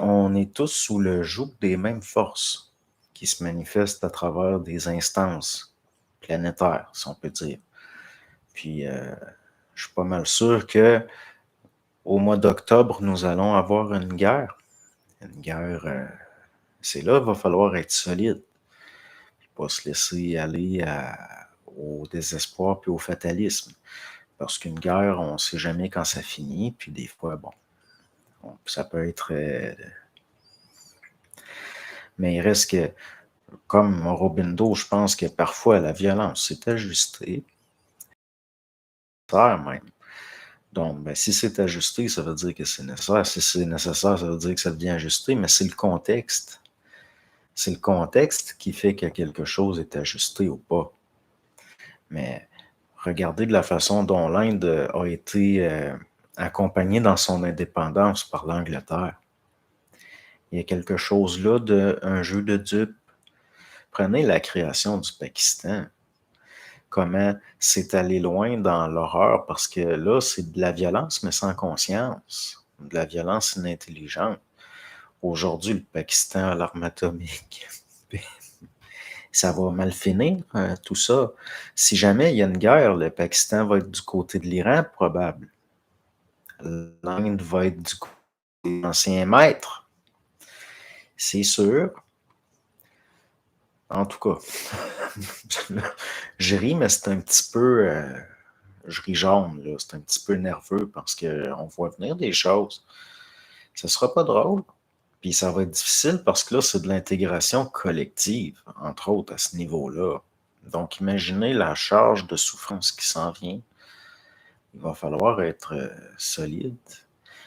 On est tous sous le joug des mêmes forces qui se manifestent à travers des instances planétaires, si on peut dire. Puis, je suis pas mal sûr que au mois d'octobre, nous allons avoir une guerre. Une guerre, c'est là qu'il va falloir être solide. Puis pas se laisser aller au désespoir puis au fatalisme. Parce qu'une guerre, on ne sait jamais quand ça finit. Puis des fois, bon, ça peut être... mais il reste que, comme Robindo, je pense que parfois la violence s'est ajustée, même. Donc, ben, si c'est ajusté, ça veut dire que c'est nécessaire. Si c'est nécessaire, ça veut dire que ça devient ajusté, mais c'est le contexte. C'est le contexte qui fait que quelque chose est ajusté ou pas. Mais regardez de la façon dont l'Inde a été accompagnée dans son indépendance par l'Angleterre. Il y a quelque chose là d'un jeu de dupes. Prenez la création du Pakistan. Comment c'est allé loin dans l'horreur, parce que là, c'est de la violence, mais sans conscience. De la violence inintelligente. Aujourd'hui, le Pakistan a l'arme atomique. Ça va mal finir, tout ça. Si jamais il y a une guerre, le Pakistan va être du côté de l'Iran, probable. L'Inde va être du côté des anciens maîtres. C'est sûr. En tout cas, je ris, mais c'est un petit peu... je ris jaune, là. C'est un petit peu nerveux parce qu'on voit venir des choses. Ce sera pas drôle. Puis ça va être difficile parce que là, c'est de l'intégration collective, entre autres, à ce niveau-là. Donc, imaginez la charge de souffrance qui s'en vient. Il va falloir être solide.